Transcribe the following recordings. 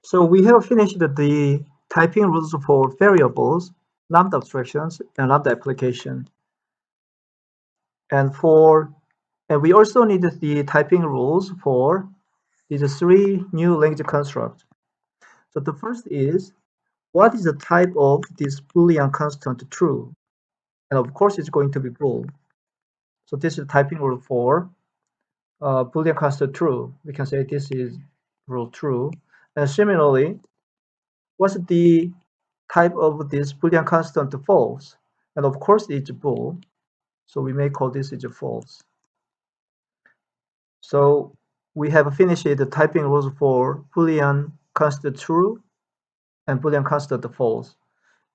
So we have finished the typing rules for variables, lambda abstractions, and lambda application. And we also need the typing rules for these three new language constructs. So the first is, what is the type of this Boolean constant true? And of course, it's going to be bool. So this is typing rule for Boolean constant true. We can say this is rule true. And similarly, what's the type of this Boolean constant false? And of course, it's bool. So we may call this is false. So we have finished the typing rules for Boolean constant true and Boolean constant false.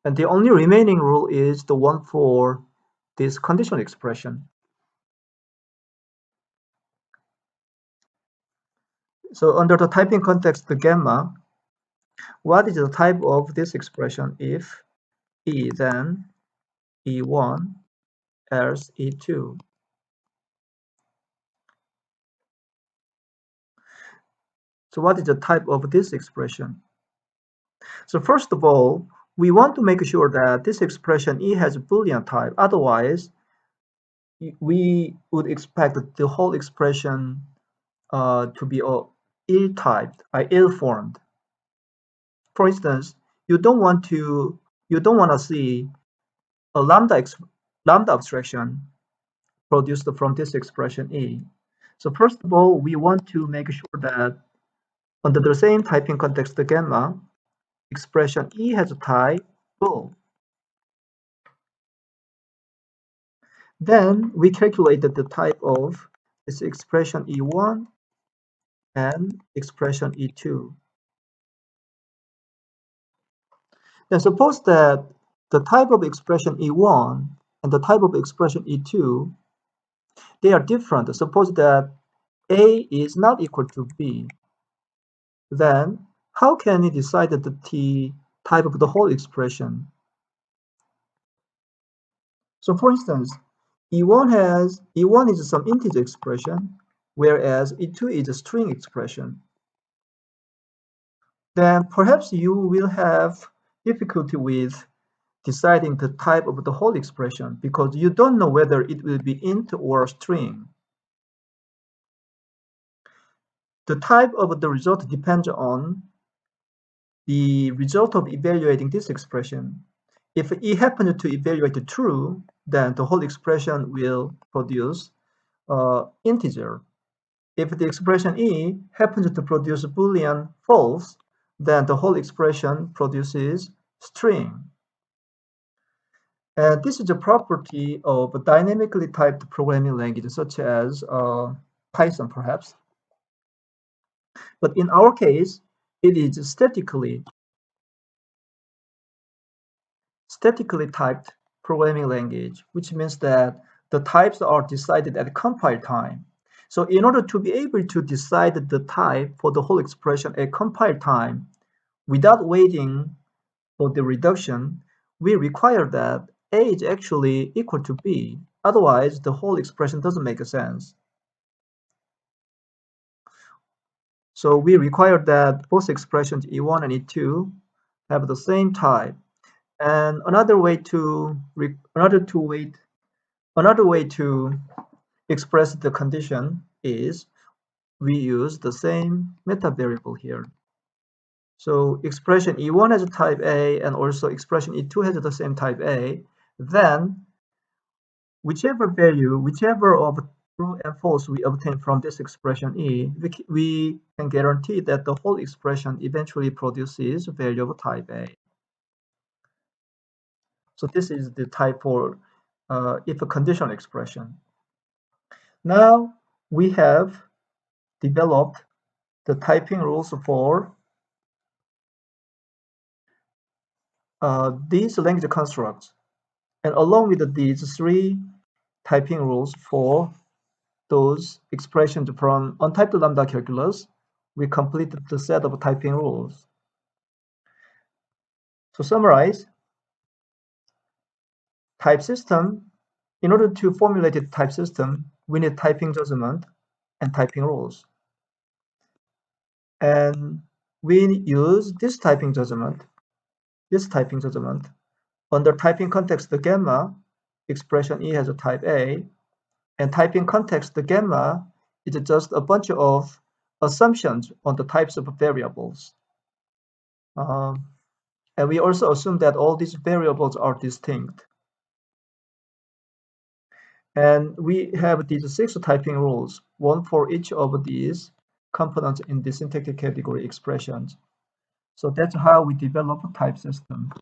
And the only remaining rule is the one for this conditional expression. So under the typing context, the gamma, what is the type of this expression if E then E1 else E2? So what is the type of this expression? So first of all, we want to make sure that this expression E has a Boolean type. Otherwise, we would expect the whole expression to be ill-typed, ill-formed. For instance, you don't want to see a lambda abstraction produced from this expression E. So first of all, we want to make sure that under the same typing context gamma, expression E has a type bool. Then we calculated the type of this expression E1 and expression E2. Now suppose that the type of expression E1 and the type of expression E2, they are different. Suppose that A is not equal to B. Then how can we decide the type of the whole expression? So for instance, E1 is some integer expression, whereas E2 is a string expression. Then perhaps you will have difficulty with deciding the type of the whole expression because you don't know whether it will be int or string. The type of the result depends on the result of evaluating this expression. If it happens to evaluate true, then the whole expression will produce integer. If the expression E happens to produce Boolean false, then the whole expression produces string. And this is a property of a dynamically typed programming language such as Python perhaps. But in our case, it is statically typed programming language, which means that the types are decided at compile time. So in order to be able to decide the type for the whole expression at compile time without waiting for the reduction, we require that A is actually equal to B. Otherwise, the whole expression doesn't make sense. So we require that both expressions E1 and E2 have the same type. And another way to express the condition is we use the same meta variable here. So expression E1 has a type A and also expression E2 has the same type A. Then whichever of true and false we obtain from this expression E, we can guarantee that the whole expression eventually produces a value of type A. So this is the type for if a conditional expression. Now we have developed the typing rules for these language constructs. And along with these three typing rules for those expressions from untyped lambda calculus, we completed the set of typing rules. To summarize, type system, in order to formulate a type system, we need typing judgment and typing rules. And we use this typing judgment. Under typing context gamma, expression E has a type A, and typing context gamma is just a bunch of assumptions on the types of variables. And we also assume that all these variables are distinct. And we have these 6 typing rules, one for each of these components in the syntactic category expressions. So that's how we develop a type system.